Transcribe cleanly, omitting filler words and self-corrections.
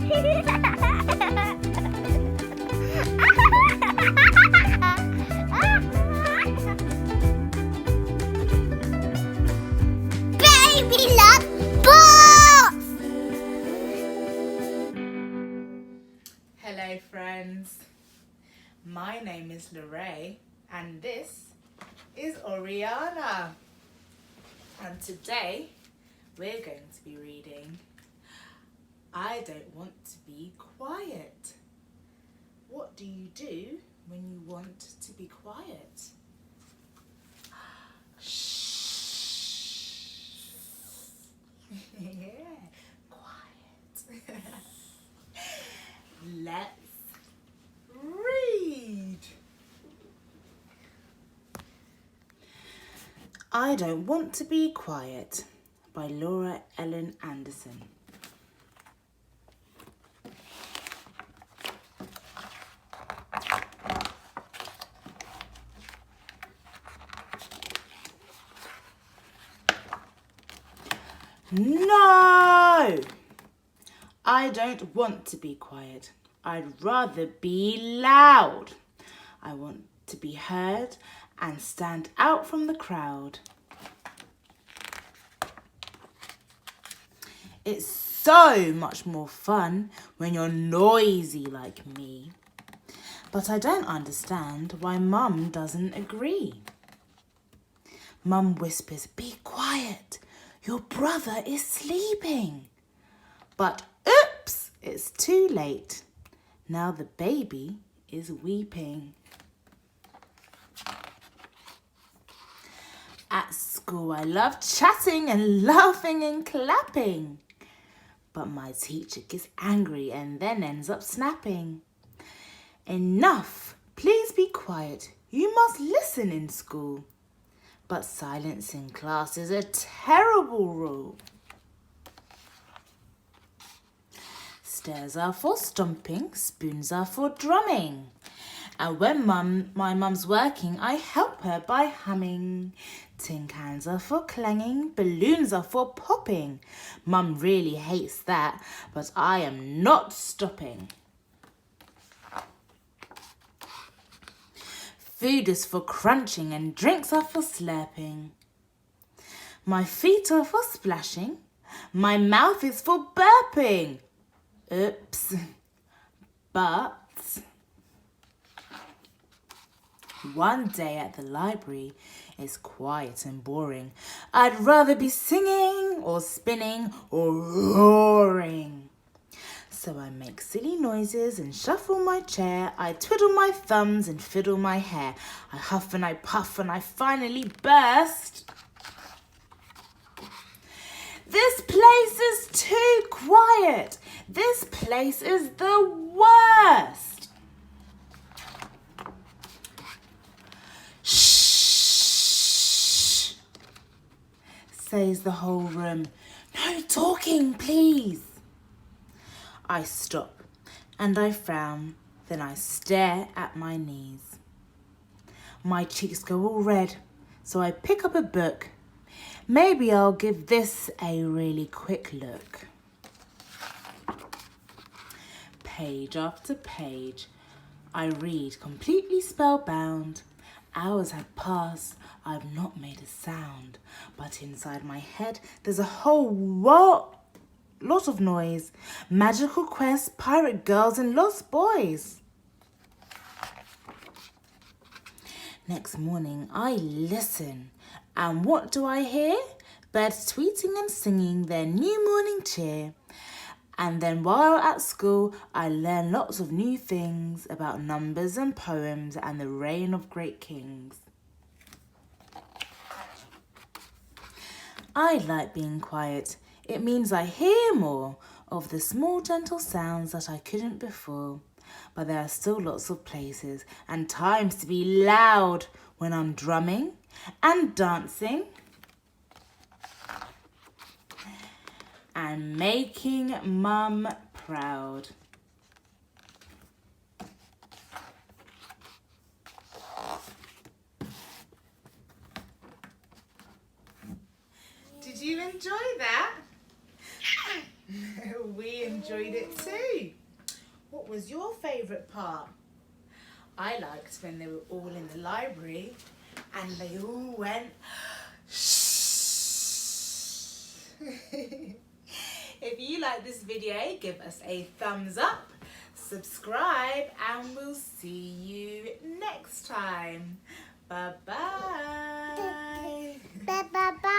Baby love balls! Hello friends, my name is Lorraine and this is Oriana, and today we're going to be reading I Don't Want to Be Quiet. What do you do when you want to be quiet? Shh. Yeah, quiet. Let's read. I Don't Want to Be Quiet by Laura Ellen Anderson. No! I don't want to be quiet. I'd rather be loud. I want to be heard and stand out from the crowd. It's so much more fun when you're noisy like me. But I don't understand why Mum doesn't agree. Mum whispers, "Be quiet. Your brother is sleeping." But oops, it's too late. Now the baby is weeping. At school I love chatting and laughing and clapping. But my teacher gets angry and then ends up snapping. Enough, please be quiet. You must listen in school. But silence in class is a terrible rule. Stairs are for stomping, spoons are for drumming. And when my mum's working, I help her by humming. Tin cans are for clanging, balloons are for popping. Mum really hates that, but I am not stopping. Food is for crunching and drinks are for slurping. My feet are for splashing, my mouth is for burping. Oops, but one day at the library is quiet and boring. I'd rather be singing or spinning or roaring. So I make silly noises and shuffle my chair. I twiddle my thumbs and fiddle my hair. I huff and I puff and I finally burst. This place is too quiet. This place is the worst. Shh, says the whole room. No talking, please. I stop and I frown, then I stare at my knees. My cheeks go all red, so I pick up a book. Maybe I'll give this a really quick look. Page after page, I read completely spellbound. Hours have passed, I've not made a sound, but inside my head there's a whole lot of noise. Magical quests, pirate girls and lost boys. Next morning I listen, and what do I hear? Birds tweeting and singing their new morning cheer. And then while at school I learn lots of new things about numbers and poems and the reign of great kings. I like being quiet. It means I hear more of the small gentle sounds that I couldn't before. But there are still lots of places and times to be loud when I'm drumming and dancing and making Mum proud. Did you enjoy that? We enjoyed it too. What was your favourite part? I liked when they were all in the library and they all went shh. If you like this video, give us a thumbs up, subscribe, and we'll see you next time. Bye-bye. Bye bye bye.